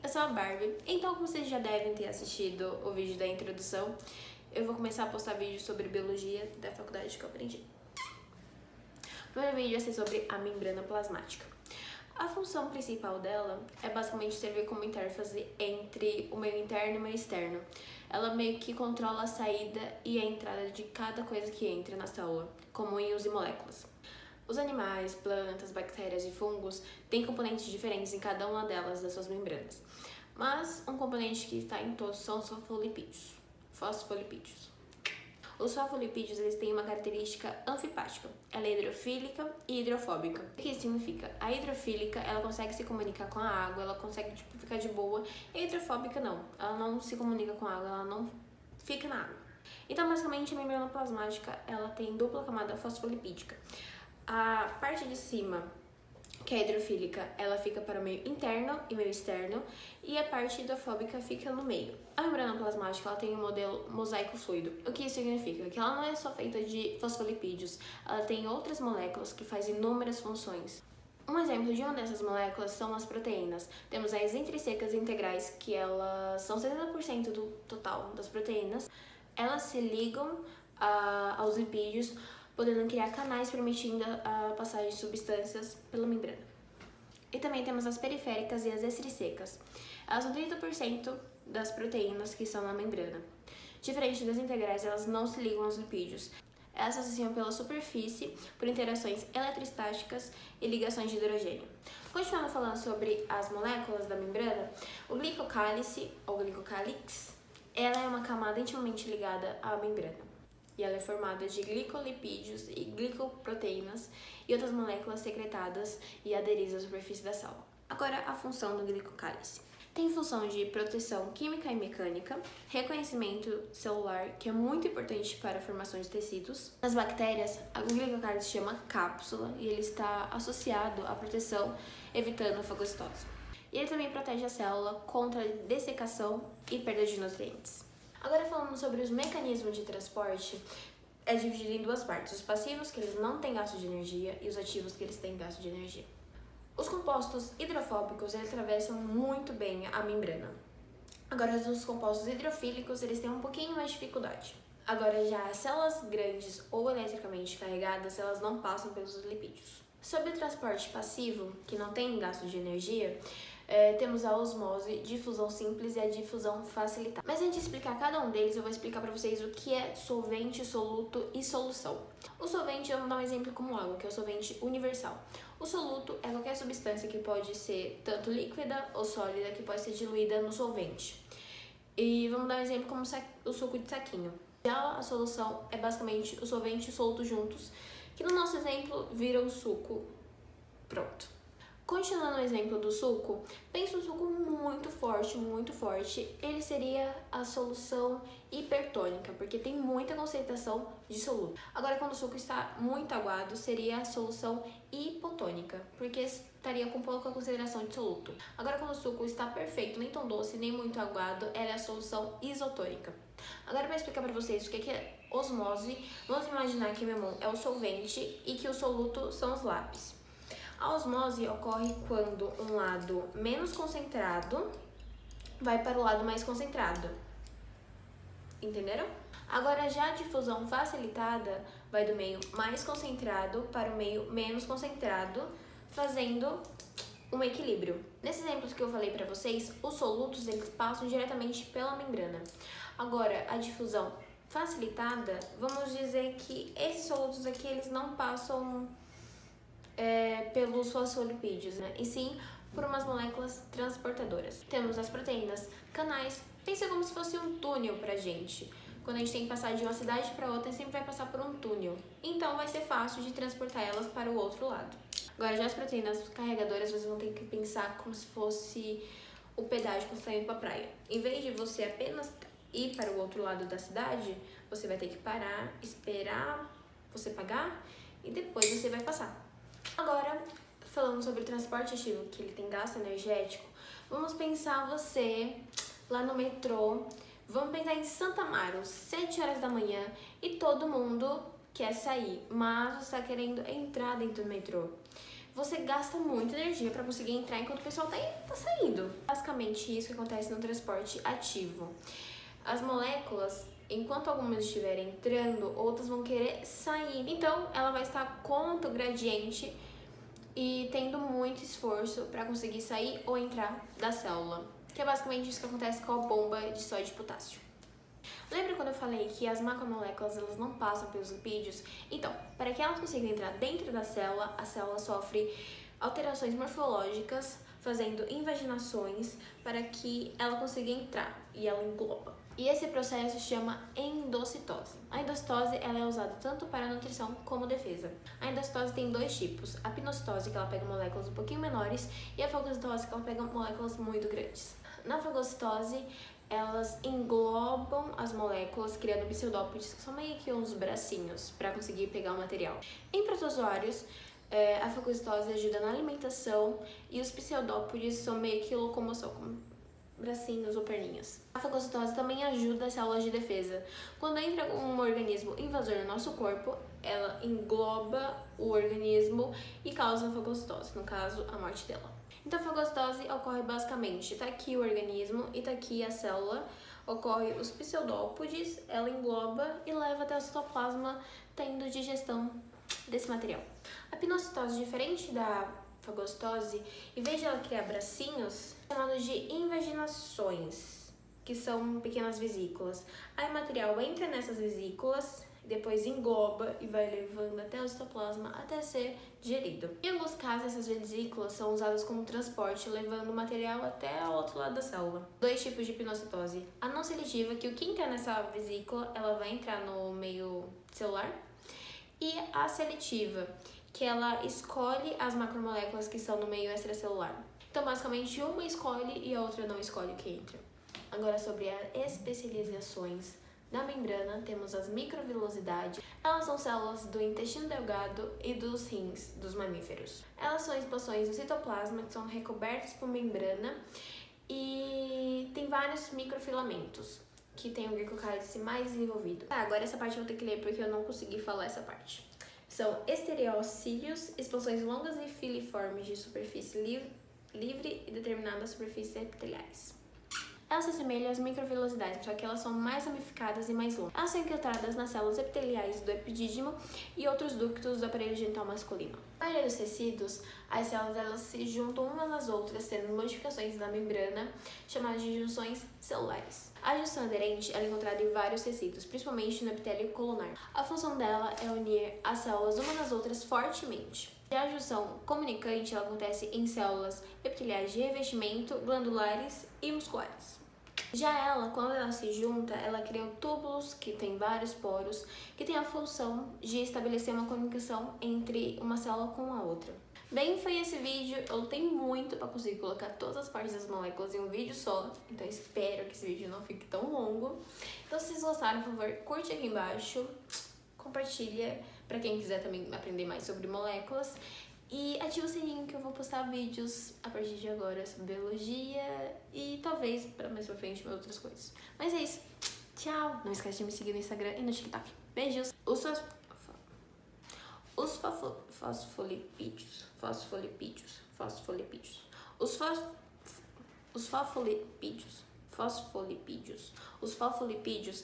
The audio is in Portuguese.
eu sou a Barbie, então como vocês já devem ter assistido o vídeo da introdução, eu vou começar a postar vídeos sobre biologia da faculdade que eu aprendi. O primeiro vídeo vai ser sobre a membrana plasmática. A função principal dela é basicamente servir como interface entre o meio interno e o meio externo. Ela meio que controla a saída e a entrada de cada coisa que entra na célula, como íons e moléculas. Os animais, plantas, bactérias e fungos têm componentes diferentes em cada uma delas das suas membranas, mas um componente que está em todos são os fosfolipídios. Os fosfolipídios eles têm uma característica anfipática. Ela é hidrofílica e hidrofóbica. O que isso significa? A hidrofílica ela consegue se comunicar com a água, ela consegue ficar de boa, e a hidrofóbica não. Ela não se comunica com a água, ela não fica na água. Então, basicamente, a membrana plasmática ela tem dupla camada fosfolipídica. A parte de cima, que é hidrofílica, ela fica para o meio interno e meio externo, e a parte hidrofóbica fica no meio. A membrana plasmática ela tem um modelo mosaico fluido. O que isso significa? Que ela não é só feita de fosfolipídios, ela tem outras moléculas que fazem inúmeras funções. Um exemplo de uma dessas moléculas são as proteínas. Temos as intrinsecas integrais, que elas são 70% do total das proteínas. Elas se ligam aos lipídios, podendo criar canais permitindo a passagem de substâncias pela membrana. E também temos as periféricas e as extrinsecas. Elas são 30% das proteínas que são na membrana. Diferente das integrais, elas não se ligam aos lipídios. Elas se associam pela superfície por interações eletrostáticas e ligações de hidrogênio. Continuando falando sobre as moléculas da membrana, o glicocálice ou glicocálix, ela é uma camada intimamente ligada à membrana. E ela é formada de glicolipídios e glicoproteínas e outras moléculas secretadas e aderidas à superfície da célula. Agora, a função do glicocálice. Tem função de proteção química e mecânica, reconhecimento celular, que é muito importante para a formação de tecidos. Nas bactérias, o glicocálice se chama cápsula e ele está associado à proteção, evitando a fagocitose. E ele também protege a célula contra a dessecação e perda de nutrientes. Agora falando sobre os mecanismos de transporte, é dividido em duas partes. Os passivos, que eles não têm gasto de energia, e os ativos, que eles têm gasto de energia. Os compostos hidrofóbicos, eles atravessam muito bem a membrana. Agora, os compostos hidrofílicos, eles têm um pouquinho mais de dificuldade. Agora, já as células grandes ou eletricamente carregadas, elas não passam pelos lipídios. Sobre o transporte passivo, que não tem gasto de energia, temos a osmose, difusão simples e a difusão facilitada. Mas antes de explicar cada um deles, eu vou explicar para vocês o que é solvente, soluto e solução. O solvente, eu vou dar um exemplo como água, que é o solvente universal. O soluto é qualquer substância que pode ser tanto líquida ou sólida, que pode ser diluída no solvente. E vamos dar um exemplo como o suco de saquinho. Já a solução é basicamente o solvente e o soluto juntos, que no nosso exemplo viram o suco pronto. Continuando o exemplo do suco, pense um suco muito forte, ele seria a solução hipertônica, porque tem muita concentração de soluto. Agora, quando o suco está muito aguado, seria a solução hipotônica, porque estaria com pouca concentração de soluto. Agora, quando o suco está perfeito, nem tão doce, nem muito aguado, ela é a solução isotônica. Agora, para explicar para vocês o que é osmose, vamos imaginar que meu irmão é o solvente e que o soluto são os lápis. A osmose ocorre quando um lado menos concentrado vai para o lado mais concentrado. Entenderam? Agora, já a difusão facilitada vai do meio mais concentrado para o meio menos concentrado, fazendo um equilíbrio. Nesses exemplos que eu falei para vocês, os solutos eles passam diretamente pela membrana. Agora, a difusão facilitada, vamos dizer que esses solutos aqui eles não passam pelos fosfolipídios, né? E sim por umas moléculas transportadoras. Temos as proteínas, canais, pensa como se fosse um túnel pra gente. Quando a gente tem que passar de uma cidade para outra, sempre vai passar por um túnel. Então vai ser fácil de transportar elas para o outro lado. Agora, já as proteínas carregadoras, vocês vão ter que pensar como se fosse o pedágio quando você está indo pra praia. Em vez de você apenas ir para o outro lado da cidade, você vai ter que parar, esperar você pagar e depois você vai passar. Agora, falando sobre o transporte ativo, que ele tem gasto energético, vamos pensar você lá no metrô, vamos pensar em Santa Amaro, 7 horas da manhã, e todo mundo quer sair, mas você está querendo entrar dentro do metrô. você gasta muita energia para conseguir entrar enquanto o pessoal tá saindo. Basicamente isso que acontece no transporte ativo. As moléculas, enquanto algumas estiverem entrando, outras vão querer sair. Então, ela vai estar contra o gradiente e tendo muito esforço para conseguir sair ou entrar da célula. Que é basicamente isso que acontece com a bomba de sódio de potássio. Lembra quando eu falei que as macromoléculas elas não passam pelos lipídios? Então, para que elas consigam entrar dentro da célula, a célula sofre alterações morfológicas, fazendo invaginações para que ela consiga entrar e ela engloba. E esse processo se chama endocitose. A endocitose ela é usada tanto para nutrição como defesa. A endocitose tem dois tipos: a pinocitose, que ela pega moléculas um pouquinho menores, e a fagocitose, que ela pega moléculas muito grandes. Na fagocitose, elas englobam as moléculas, criando pseudópodes, que são meio que uns bracinhos para conseguir pegar o material. Em protozoários, a fagocitose ajuda na alimentação e os pseudópodes são meio que locomoção, como bracinhos ou perninhas. A fagocitose também ajuda as células de defesa. Quando entra um organismo invasor no nosso corpo, ela engloba o organismo e causa fagocitose, no caso, a morte dela. Então, a fagocitose ocorre basicamente, tá aqui o organismo e tá aqui a célula, ocorre os pseudópodes, ela engloba e leva até o citoplasma, tendo digestão desse material. A pinocitose, diferente da fagocitose, em vez de ela criar bracinhos, é chamado de invaginações, que são pequenas vesículas. Aí o material entra nessas vesículas, depois engloba e vai levando até o citoplasma até ser digerido. Em alguns casos, essas vesículas são usadas como transporte, levando o material até o outro lado da célula. Dois tipos de pinocitose. A não seletiva, que o que entra nessa vesícula, ela vai entrar no meio celular. E a seletiva, que ela escolhe as macromoléculas que estão no meio extracelular. Então, basicamente, uma escolhe e a outra não escolhe o que entra. Agora, sobre as especializações. Na membrana, temos as microvilosidades. Elas são células do intestino delgado e dos rins dos mamíferos. Elas são expansões do citoplasma, que são recobertas por membrana, e tem vários microfilamentos, que tem o glicocálice mais desenvolvido. Agora essa parte eu vou ter que ler porque eu não consegui falar essa parte. São estereocílios, expansões longas e filiformes de superfície livre e determinadas superfícies epiteliais. Elas se assemelham às microvilosidades, só que elas são mais ramificadas e mais longas. Elas são infiltradas nas células epiteliais do epidídimo e outros ductos do aparelho genital masculino. Na maioria dos tecidos, as células elas se juntam umas nas outras, tendo modificações na membrana, chamadas de junções celulares. A junção aderente é encontrada em vários tecidos, principalmente no epitélio colunar. A função dela é unir as células umas nas outras fortemente. Já a junção comunicante ela acontece em células epiteliais de revestimento, glandulares e musculares. Já ela, quando ela se junta, ela cria túbulos que tem vários poros, que tem a função de estabelecer uma comunicação entre uma célula com a outra. Bem, foi esse vídeo. Eu lutei muito para conseguir colocar todas as partes das moléculas em um vídeo só, então espero que esse vídeo não fique tão longo. Então, se vocês gostaram, por favor, curte aqui embaixo, compartilha para quem quiser também aprender mais sobre moléculas e ativa o sininho que eu vou postar vídeos a partir de agora sobre biologia e talvez para mais pra frente outras coisas. Mas é isso. Tchau! Não esquece de me seguir no Instagram e no TikTok. Beijos! Os fosfolipídios. Os fosfolipídios